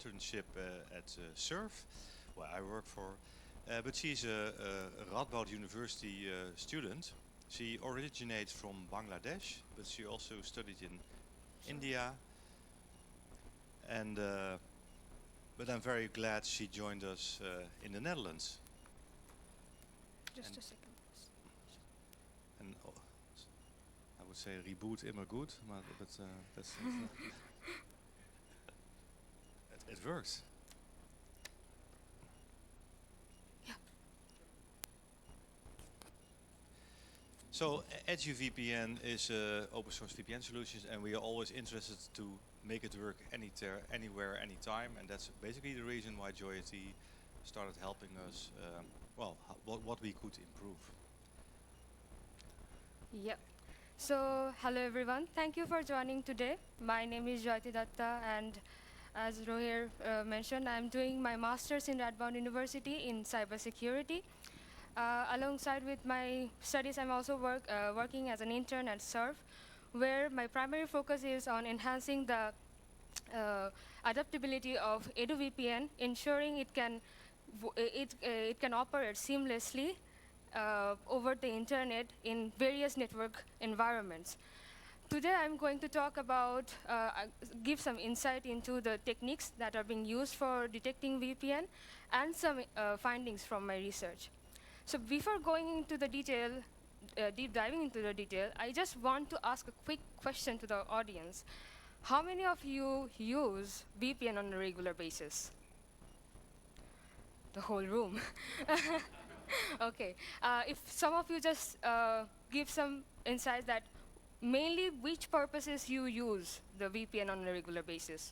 internship at SURF, where I work for. But she's a Radboud University student. She originates from Bangladesh, but she also studied in India. And but I'm very glad she joined us in the Netherlands. Just a second. And I would say reboot immer goed, but that's it works. Yeah. So EduVPN is open source VPN solutions, and we are always interested to make it work anywhere, anytime, and that's basically the reason why Joyatee started helping us. What we could improve. Yep. So, hello everyone. Thank you for joining today. My name is Joyatee Datta, and as Rohir mentioned, I'm doing my master's in Radboud University in Cybersecurity. Alongside with my studies, I'm also working as an intern at SURF, where my primary focus is on enhancing the adaptability of EduVPN, ensuring it can operate seamlessly over the internet in various network environments. Today I'm going to talk about, give some insight into the techniques that are being used for detecting VPN and some findings from my research. So before going into the detail, deep diving into the detail, I just want to ask a quick question to the audience. How many of you use VPN on a regular basis? The whole room. Okay. If some of you just give some insights that mainly which purposes you use the VPN on a regular basis?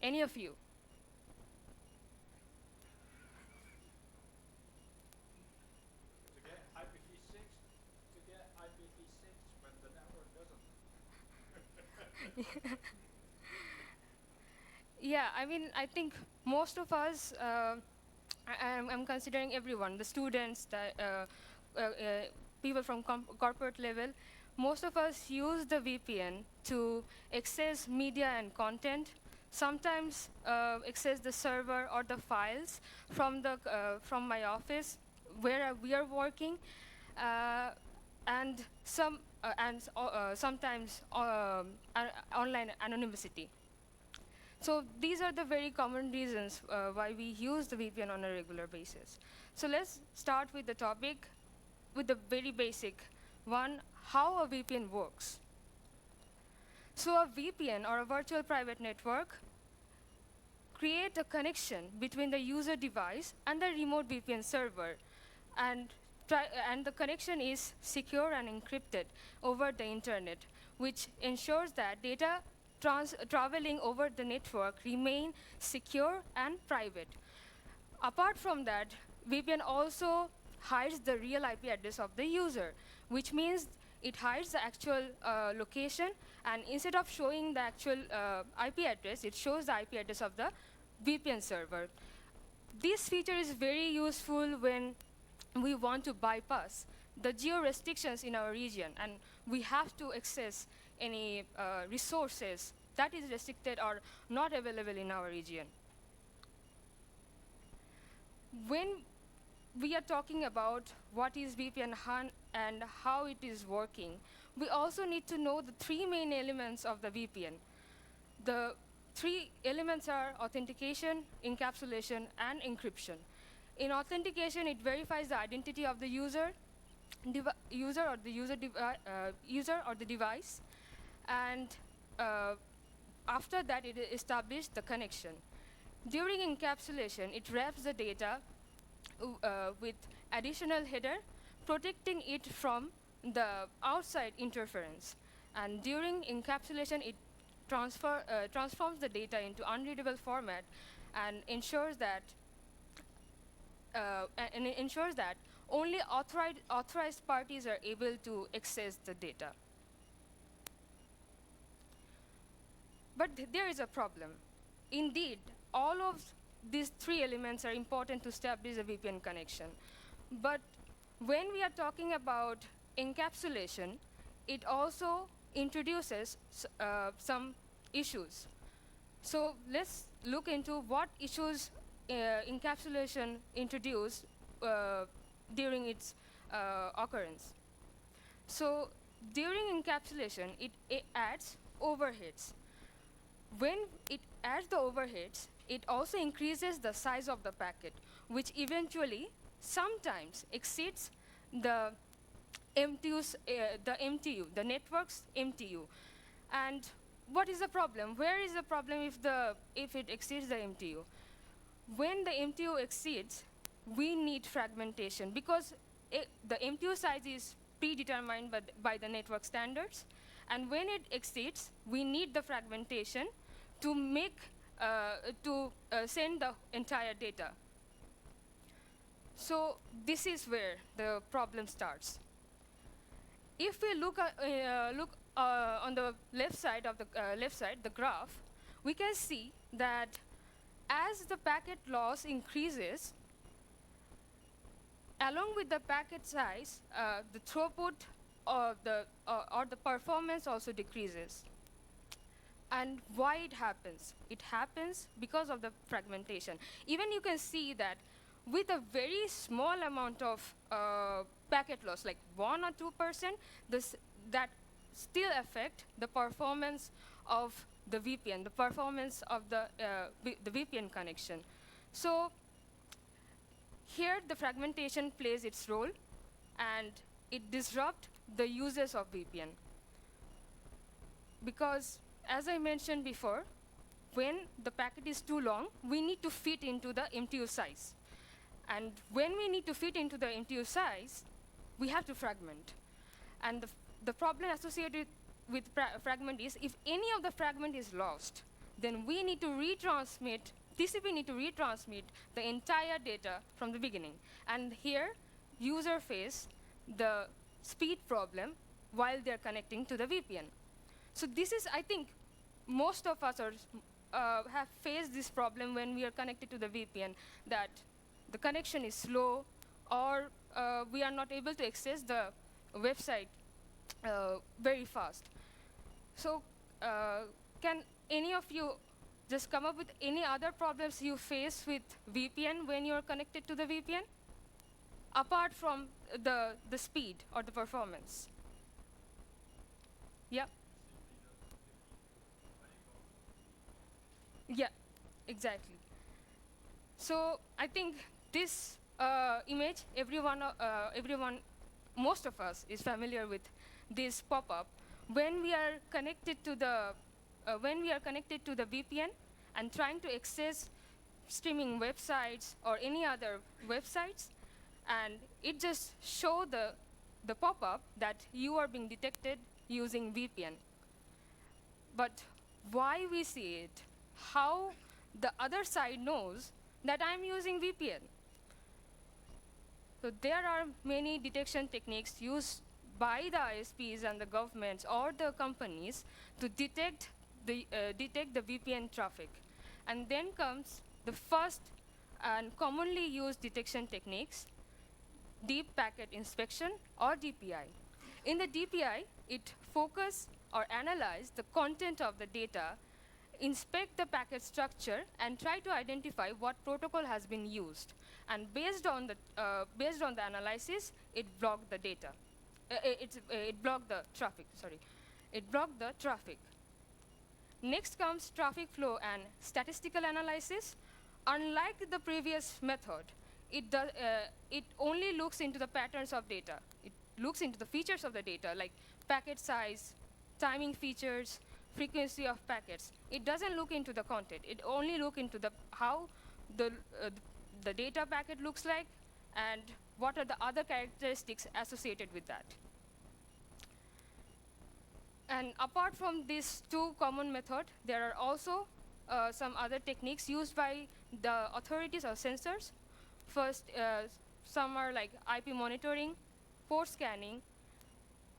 Any of you? To get IPv6, when the network doesn't. Yeah, I mean, I think most of us, I'm considering everyone, the students, people from corporate level, most of us use the VPN to access media and content, sometimes access the server or the files from my office where we are working, and sometimes online anonymity. So these are the very common reasons why we use the VPN on a regular basis. So let's start with the topic, with the very basic one, how a VPN works. So a VPN, or a virtual private network, create a connection between the user device and the remote VPN server. And the connection is secure and encrypted over the internet, which ensures that data traveling over the network remain secure and private. Apart from that, VPN also hides the real IP address of the user, which means it hides the actual location, and instead of showing the actual IP address, it shows the IP address of the VPN server. This feature is very useful when we want to bypass the geo restrictions in our region, and we have to access any resources that is restricted or not available in our region. When we are talking about what is VPN and how it is working, we also need to know the three main elements of the VPN. The three elements are authentication, encapsulation, and encryption. In authentication, it verifies the identity of the user or the device, and after that, it establishes the connection. During encapsulation, it wraps the data with additional header, protecting it from the outside interference. And during encapsulation, it transforms the data into unreadable format and ensures that only authorized parties are able to access the data. But there is a problem. Indeed, all of these three elements are important to establish a VPN connection. But when we are talking about encapsulation, it also introduces some issues. So let's look into what issues encapsulation introduced during its occurrence. So during encapsulation, it adds overheads. When it adds the overheads, it also increases the size of the packet, which eventually sometimes exceeds the the network's MTU. And what is the problem? Where is the problem if it exceeds the MTU? When the MTU exceeds, we need fragmentation because the MTU size is predetermined by the network standards. And when it exceeds, we need the fragmentation to send the entire data. So this is where the problem starts. If we look on the left side of the graph, we can see that as the packet loss increases, along with the packet size, the throughput or the performance also decreases. And why it happens? It happens because of the fragmentation. Even you can see that with a very small amount of packet loss, like 1 or 2%, that still affect the performance of the VPN, the performance of the VPN connection. So here the fragmentation plays its role, and it disrupts the uses of VPN. Because as I mentioned before, when the packet is too long, we need to fit into the MTU size. And when we need to fit into the MTU size, we have to fragment. And the problem associated with fragment is if any of the fragment is lost, then we need to retransmit, TCP need to retransmit the entire data from the beginning. And here, user face the speed problem while they're connecting to the VPN. So this is, I think, most of us have faced this problem when we are connected to the VPN, that the connection is slow, or we are not able to access the website very fast. So can any of you just come up with any other problems you face with VPN when you are connected to the VPN, apart from the speed or the performance? Yeah. Yeah, exactly. So I think this image, most of us is familiar with this pop-up when we are connected to the VPN and trying to access streaming websites or any other websites, and it just show the pop-up that you are being detected using VPN. But why we see it? How the other side knows that I'm using VPN? So there are many detection techniques used by the ISPs and the governments or the companies to detect the VPN traffic. And then comes the first and commonly used detection techniques, deep packet inspection, or DPI. In the DPI, it focus or analyze the content of the data, inspect the packet structure, and try to identify what protocol has been used. And based on the analysis, it blocked the data. It blocked the traffic. Sorry, it blocked the traffic. Next comes traffic flow and statistical analysis. Unlike the previous method, it only looks into the patterns of data. It looks into the features of the data, like packet size, timing features, frequency of packets. It doesn't look into the content. It only looks into how the data packet looks like and what are the other characteristics associated with that. And apart from these two common methods, there are also some other techniques used by the authorities or censors. First, some are like IP monitoring, port scanning,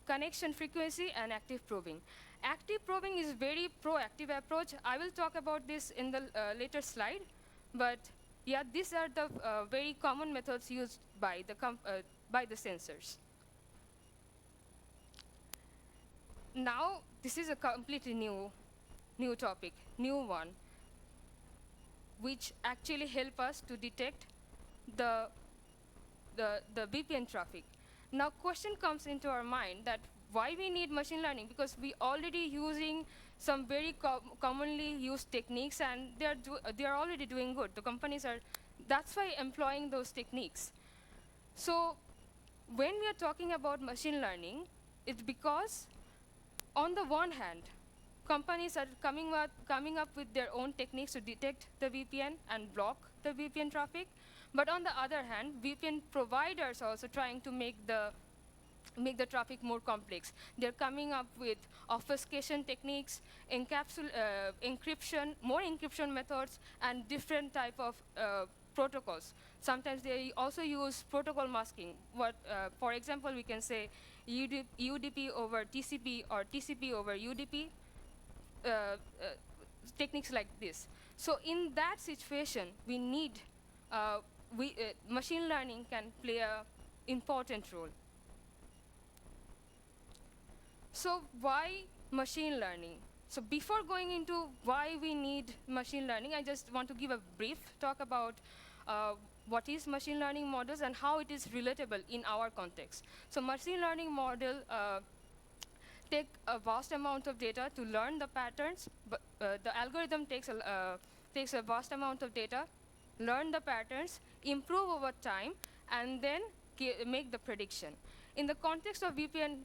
connection frequency, and active probing. Active probing is very proactive approach. I will talk about this in the later slide. But yeah, these are the very common methods used by the censors. Now, this is a completely new topic, new one. which actually help us to detect the VPN traffic. Now, question comes into our mind that why we need machine learning, because we already using some very commonly used techniques, and they are already doing good. The companies are, that's why employing those techniques. So when we are talking about machine learning, it's because on the one hand, companies are coming up with their own techniques to detect the VPN and block the VPN traffic. But on the other hand, VPN providers are also trying to make the traffic more complex. They're coming up with obfuscation techniques, encryption, more encryption methods, and different type of protocols. Sometimes they also use protocol masking. For example, we can say UDP over TCP or TCP over UDP, techniques like this. So in that situation, we need, machine learning can play an important role. So why machine learning? So before going into why we need machine learning, I just want to give a brief talk about what is machine learning models and how it is relatable in our context. So machine learning model take a vast amount of data to learn the patterns, but the algorithm takes a vast amount of data, learn the patterns, improve over time, and then make the prediction. In the context of VPN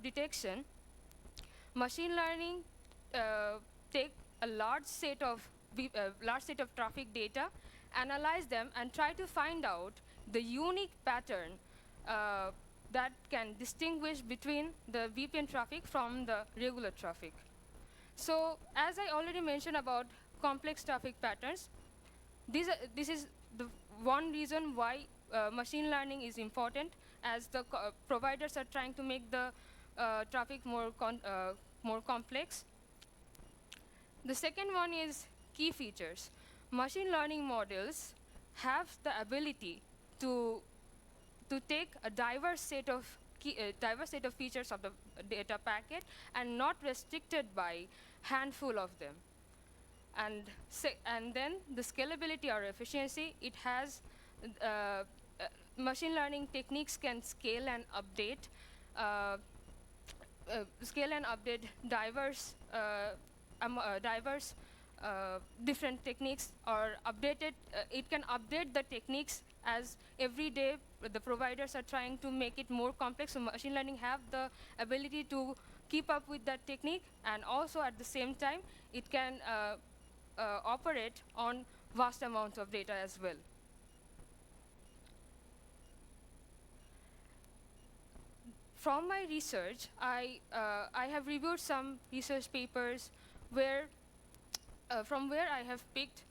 detection, machine learning take a large set of traffic data, analyze them, and try to find out the unique pattern that can distinguish between the VPN traffic from the regular traffic. So as I already mentioned about complex traffic patterns, this is the one reason why machine learning is important, as the providers are trying to make the traffic more complex. The second one is key features. Machine learning models have the ability to take a diverse set of features of the data packet and not restricted by handful of them. And then the scalability or efficiency, it has machine learning techniques can scale and update diverse different techniques, or it can update the techniques as every day the providers are trying to make it more complex. So machine learning have the ability to keep up with that technique, and also at the same time it can operate on vast amounts of data as well. From my research, I have reviewed some research papers where from where I have picked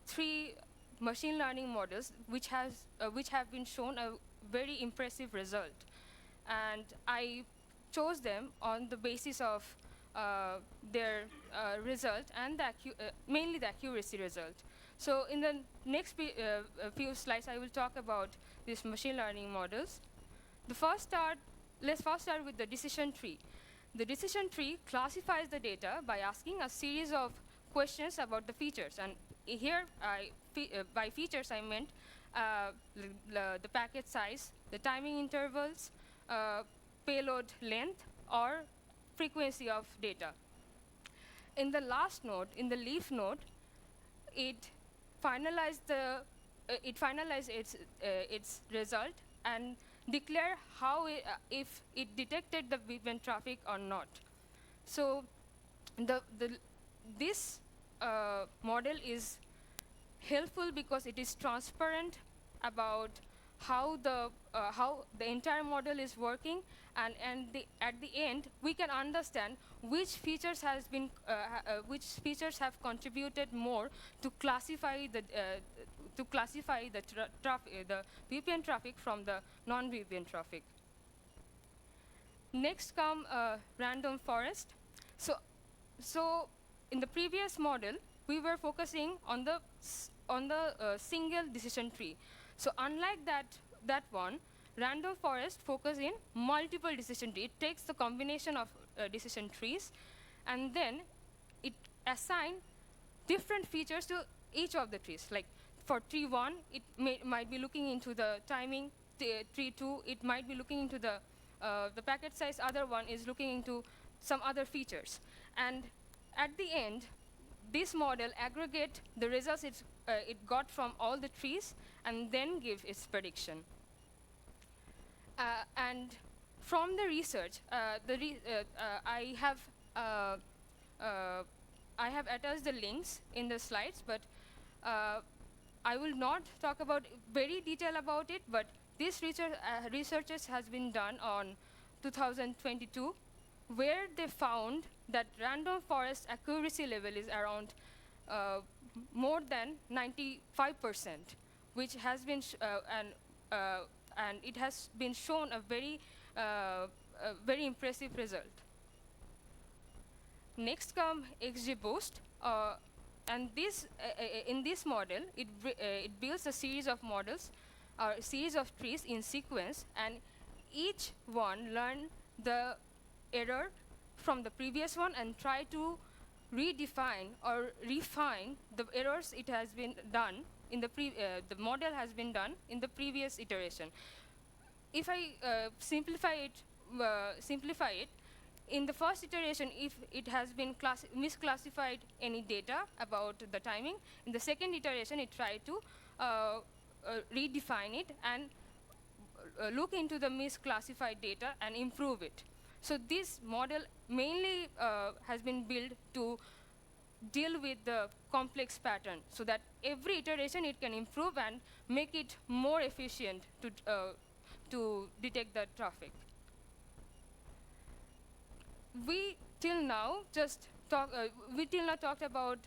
3 machine learning models which have been shown a very impressive result, and I chose them on the basis of their result and mainly the accuracy result. So in the next few slides, I will talk about these machine learning models. Let's first start with the decision tree. The decision tree classifies the data by asking a series of questions about the features. And here, by features, I meant the packet size, the timing intervals, payload length, or frequency of data. In the last node, in the leaf node, it finalized its result and declare how if it detected the VPN traffic or not. So this model is helpful because it is transparent about how the entire model is working, and at the end we can understand which features have contributed more to classify the VPN traffic from the non-VPN traffic. Next come random forest. So in the previous model, we were focusing on the single decision tree. So unlike that one, random forest focus in multiple decision trees. It takes the combination of decision trees, and then it assign different features to each of the trees. Like for tree 1, it might be looking into the timing. Tree 2, it might be looking into the packet size. Other one is looking into some other features. And at the end, this model aggregate the results it got from all the trees and then give its prediction. And from the research, I have attached the links in the slides, but I will not talk about very detail about it, but this research has been done on 2022, where they found that random forest accuracy level is around more than 95%, which has been and it has been shown a very impressive result. Next come XGBoost, and this in this model it builds a series of models, or a series of trees in sequence, and each one learn the error from the previous one and try to redefine or refine the errors it has been done in the model has been done in the previous iteration. If I simplify it, in the first iteration, if it has been misclassified any data about the timing, in the second iteration, it tried to redefine it and look into the misclassified data and improve it. So this model mainly has been built to deal with the complex pattern, so that every iteration it can improve and make it more efficient to detect the traffic. We till now talked about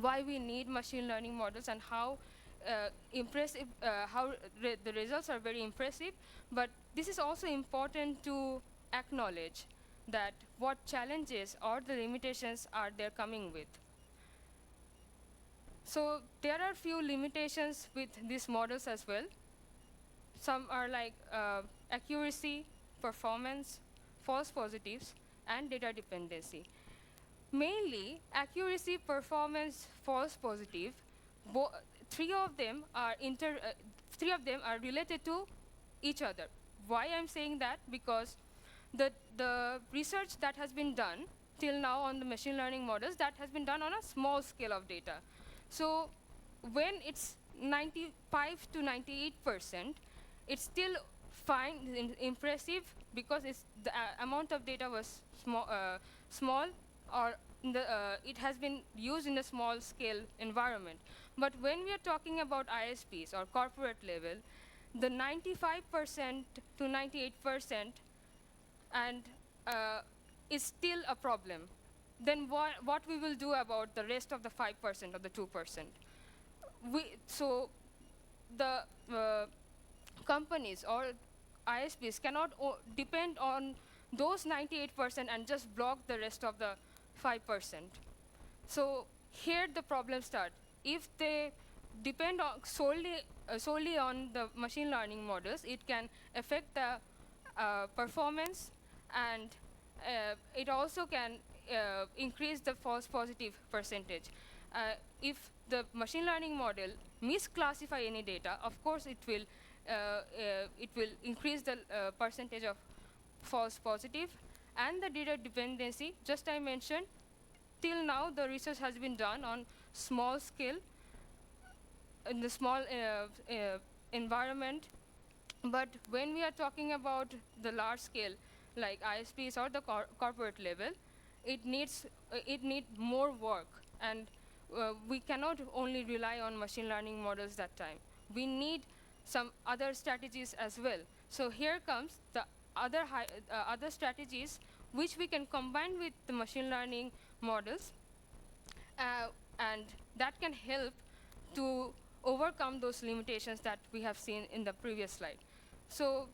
why we need machine learning models and how impressive, the results are very impressive. But this is also important to acknowledge that what challenges or the limitations are they coming with. So there are few limitations with these models as well. Some are like accuracy, performance, false positives, and data dependency. Mainly, accuracy, performance, false positive, three of them are related to each other. Why I'm saying that? Because the research that has been done till now on the machine learning models, that has been done on a small scale of data. So when it's 95 to 98%, it's still fine, impressive, because the amount of data was small, or it has been used in a small scale environment. But when we are talking about ISPs or corporate level, the 95% to 98% and is still a problem. Then what we will do about the rest of the 5% or the 2%? So the companies or ISPs cannot depend on those 98% and just block the rest of the 5%. So here the problems start. If they depend on solely on the machine learning models, it can affect the performance, and it also can increase the false positive percentage. If the machine learning model misclassify any data, of course it will increase the percentage of false positive. And the data dependency, just I mentioned, till now the research has been done on small scale, in the small environment. But when we are talking about the large scale, like ISPs or the corporate level, it needs more work, and we cannot only rely on machine learning models that time. We need some other strategies as well. So here comes the other strategies which we can combine with the machine learning models, and that can help to overcome those limitations that we have seen in the previous slide. So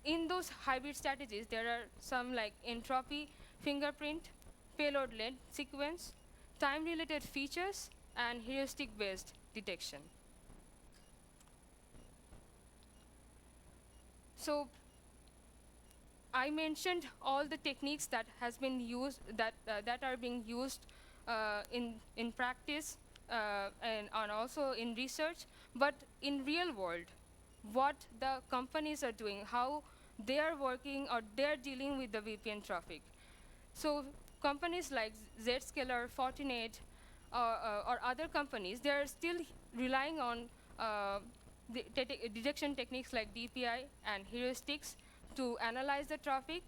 in those hybrid strategies, there are some like entropy, fingerprint, payload-led sequence, time-related features, and heuristic-based detection. So I mentioned all the techniques that has been used, that are being used in practice and also in research, but in real world, what the companies are doing, how they are working or they are dealing with the VPN traffic. So companies like Zscaler, Fortinet, or other companies, they are still relying on the detection techniques like DPI and heuristics to analyze the traffic.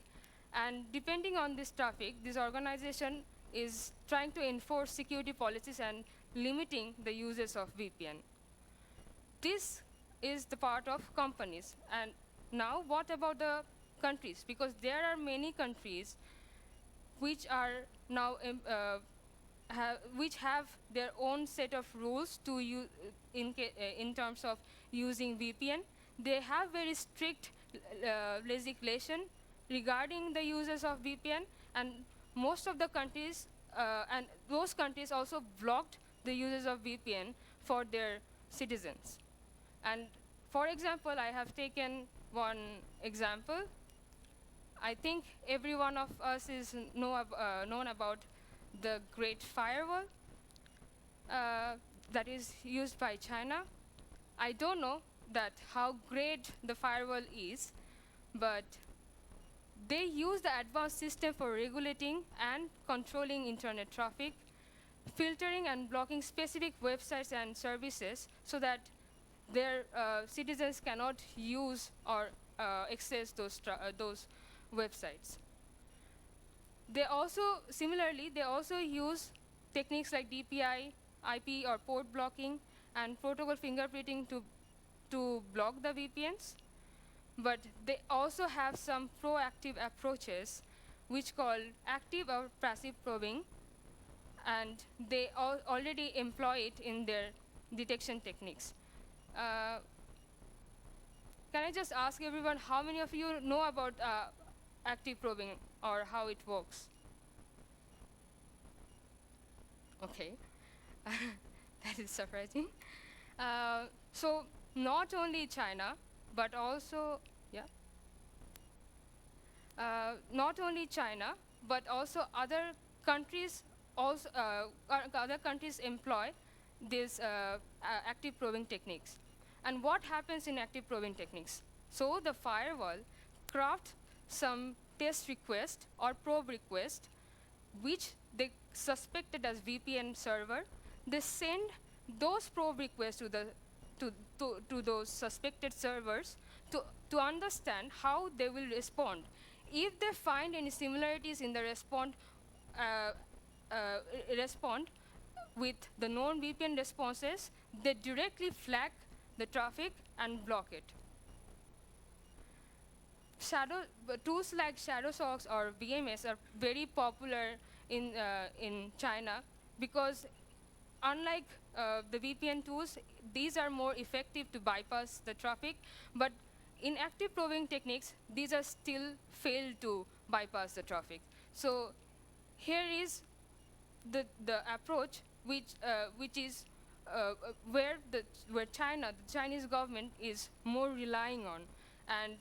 And depending on this traffic, this organization is trying to enforce security policies and limiting the uses of VPN. This is the part of companies. And now what about the countries? Because there are many countries which are now which have their own set of rules to in terms of using VPN. They have very strict legislation regarding the uses of VPN, and most of the countries and those countries also blocked the uses of VPN for their citizens. And for example, I have taken one example. I think every one of us is known about the Great Firewall that is used by China. I don't know that how great the firewall is, but they use the advanced system for regulating and controlling internet traffic, filtering and blocking specific websites and services so that their citizens cannot use or access those websites. They also, similarly, they also use techniques like DPI, IP or port blocking, and protocol fingerprinting to block the VPNs. But they also have some proactive approaches, which call active or passive probing, and they already employ it in their detection techniques. Can I just ask everyone, how many of you know about active probing or how it works? Okay, that is surprising. So not only China, but also, not only China, but also other countries employ these active probing techniques. And what happens in active probing techniques? So the firewall crafts some test request or probe request, which they suspected as VPN server. They send those probe requests to the to those suspected servers to understand how they will respond. If they find any similarities in the respond with the known VPN responses, they directly flag the traffic and block it. Tools like shadow socks or VMS are very popular in China because unlike the VPN tools, these are more effective to bypass the traffic, but in active probing techniques, these are still failed to bypass the traffic. So here is the approach which is where the Chinese government is more relying on, and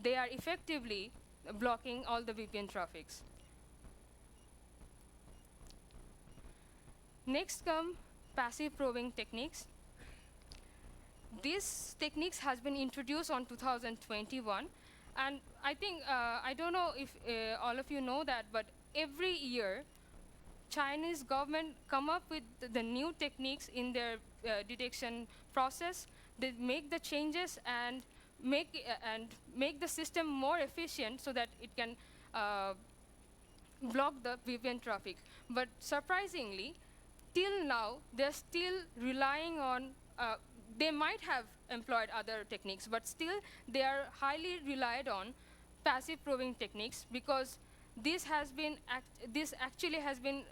they are effectively blocking all the VPN traffics. Next come passive probing techniques. These techniques has been introduced on 2021, and I think I don't know if all of you know that, but every year Chinese government come up with the new techniques in their detection process. They make the changes and make the system more efficient so that it can block the VPN traffic. But surprisingly, till now, they're still relying on, they might have employed other techniques, but still they are highly relied on passive probing techniques because this actually has been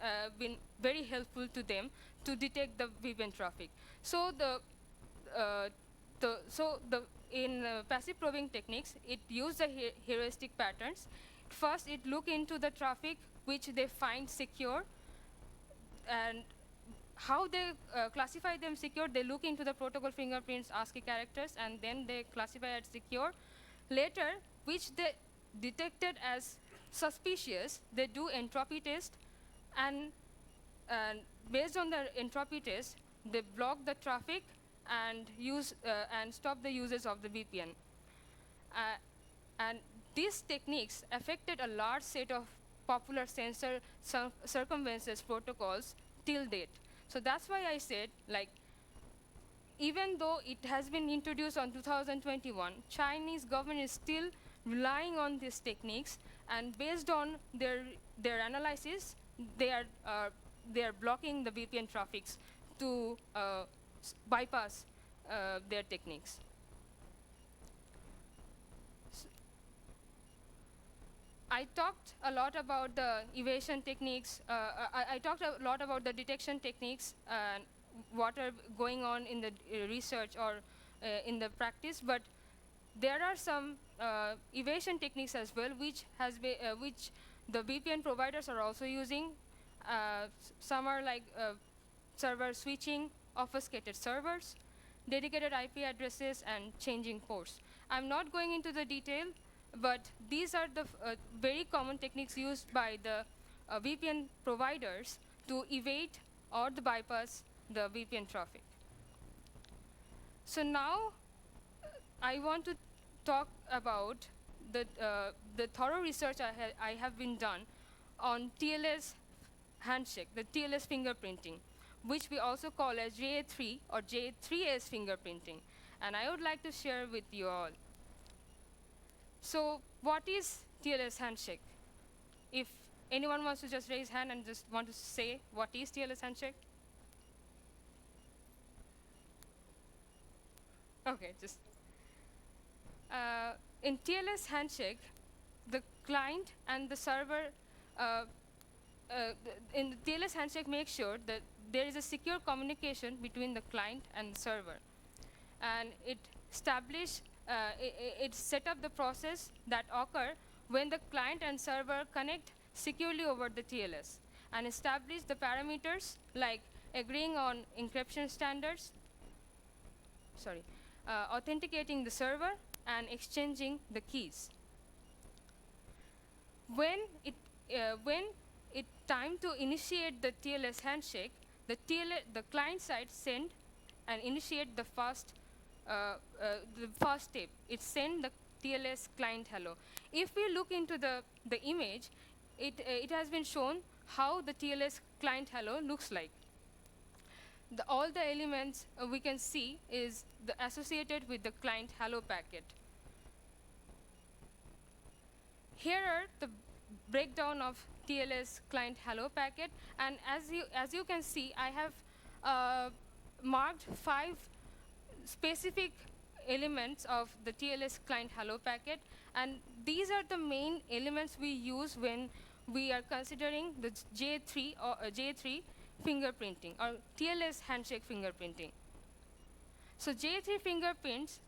very helpful to them to detect the VPN traffic. So in passive probing techniques, it uses the heuristic patterns. First, it look into the traffic which they find secure, and how they classify them secure, they look into the protocol fingerprints, ASCII characters, and then they classify as secure. Later, which they detected as suspicious, they do entropy test, and based on the entropy test, they block the traffic and stop the users of the VPN. And these techniques affected a large set of popular circumventions protocols till date. So that's why I said, like, even though it has been introduced on 2021, Chinese government is still relying on these techniques, and based on their analysis, they are blocking the VPN traffics to bypass their techniques. I talked a lot about the evasion techniques. I talked a lot about the detection techniques and what are going on in the research or in the practice, but there are some evasion techniques as well, which the VPN providers are also using. Some are like server switching, obfuscated servers, dedicated IP addresses, and changing ports. I'm not going into the detail, but these are the very common techniques used by the VPN providers to evade or to bypass the VPN traffic. So now I want to talk about the thorough research I have been done on TLS handshake, the TLS fingerprinting, which we also call as JA3 or J3S fingerprinting. And I would like to share with you all. So what is TLS handshake? If anyone wants to just raise hand and just want to say what is TLS handshake? Okay, just. In TLS handshake, the client and the server, in the TLS handshake, make sure that there is a secure communication between the client and the server. And it set up the process that occur when the client and server connect securely over the TLS and establish the parameters like agreeing on encryption standards, authenticating the server, and exchanging the keys. When it time to initiate the TLS handshake, the client side send and initiate the first step. It send the TLS client hello. If we look into the image, it has been shown how the TLS client hello looks like. All the elements we can see is associated with the client hello packet. Here are the breakdown of TLS client hello packet, and as you can see, I have marked 5 specific elements of the TLS client hello packet, and these are the main elements we use when we are considering the J3 fingerprinting or TLS handshake fingerprinting. So J3 fingerprints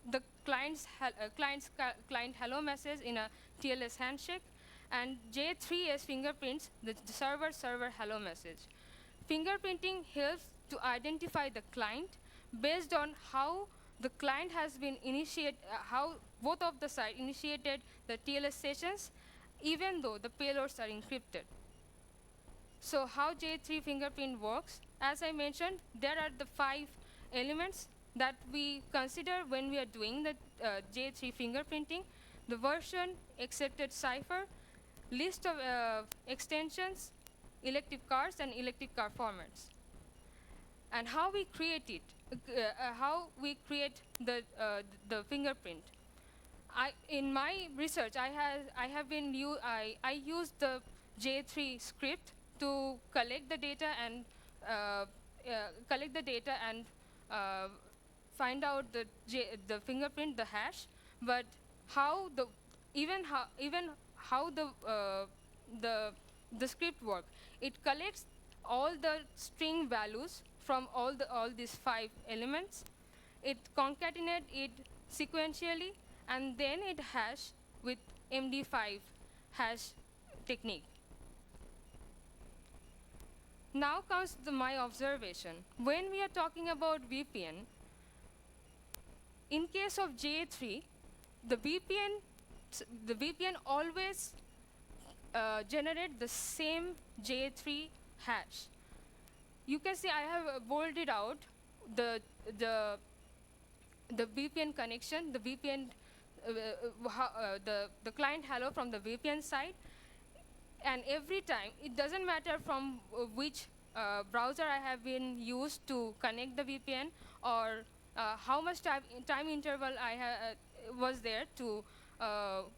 the client hello message in a TLS handshake, and J3S fingerprints the server hello message. Fingerprinting helps to identify the client based on how the client has been how both of the sides initiated the TLS sessions, even though the payloads are encrypted. So how J3 fingerprint works, as I mentioned, there are the 5 elements that we consider when we are doing the J3 fingerprinting: the version, accepted cipher, list of extensions, elective cars, and elective car formats. And how we create it, how we create the fingerprint. In my research, I used the J3 script to collect the data and find out the fingerprint, the hash. But how the script work? It collects all the string values from all these 5 elements. It concatenates it sequentially, and then it hash with MD5 hash technique. Now comes my observation. When we are talking about VPN, in case of J3, the VPN always generate the same J3 hash. you can see I have bolded out the the the VPN connection, the VPN, the client hello from the VPN side, and every time, it doesn't matter from which browser I have been used to connect the VPN, or how much time interval was there to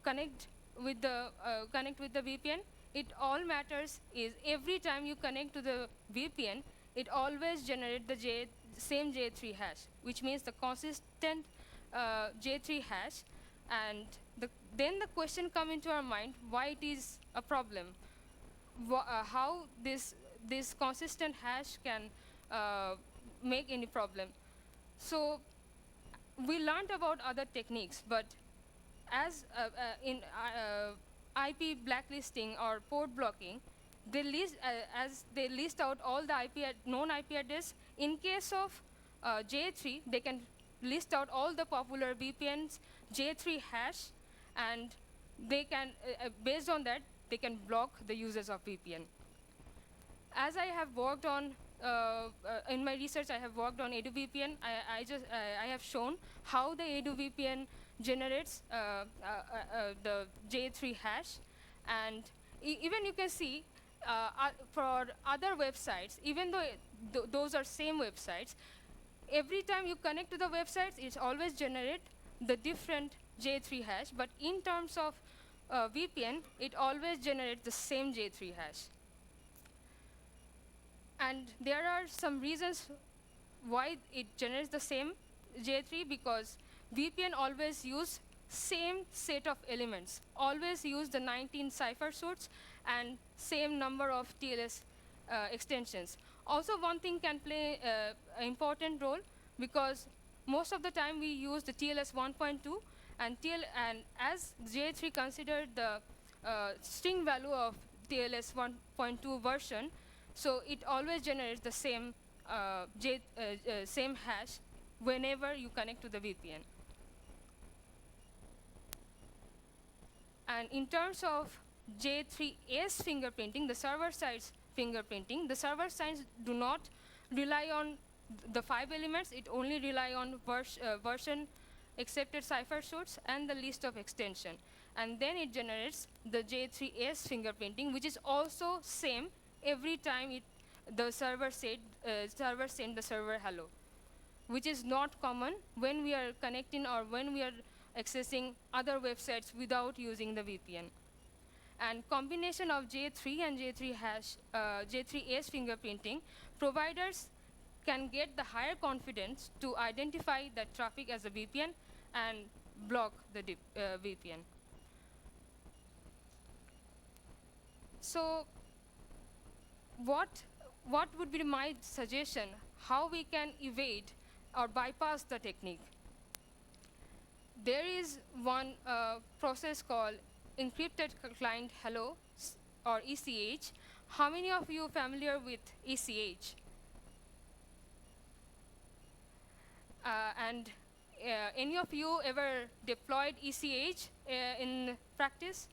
connect with the VPN. It all matters is every time you connect to the VPN, it always generates the same J3 hash, which means the consistent J3 hash. And then the question come into our mind, why it is a problem? How this consistent hash can make any problem? So we learned about other techniques, but as in IP blacklisting or port blocking, as they list out all the known IP address. In case of J3, they can list out all the popular VPNs J3 hash, and they can, based on that, they can block the users of VPN. As I have worked on, in my research, I have worked on EduVPN. I have shown how the EduVPN generates the J3 hash, and even you can see for other websites, even though those are same websites, every time you connect to the websites, it always generate the different J3 hash. But in terms of VPN, it always generates the same J3 hash. And there are some reasons why it generates the same J3, because VPN always use same set of elements, always use the 19 cipher suits and same number of TLS extensions. Also, one thing can play an important role, because most of the time we use the TLS 1.2, and as J3 considered the string value of TLS 1.2 version, so it always generates the same same hash whenever you connect to the VPN. And in terms of J3S fingerprinting, the server-side fingerprinting, the server sides do not rely on the 5 elements. It only rely on version accepted cipher suits and the list of extension. And then it generates the J3S fingerprinting, which is also same every time the server send the server hello, which is not common when we are connecting or when we are accessing other websites without using the VPN. And combination of J3 and J3S fingerprinting, providers can get the higher confidence to identify the traffic as a VPN and block the VPN. So what would be my suggestion, how we can evade or bypass the technique? There is one process called encrypted client hello, or ECH. How many of you are familiar with ECH? And any of you ever deployed ECH in practice?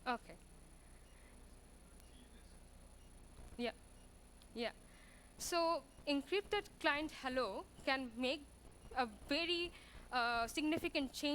Okay. Yeah. Yeah. So encrypted client hello can make a very significant change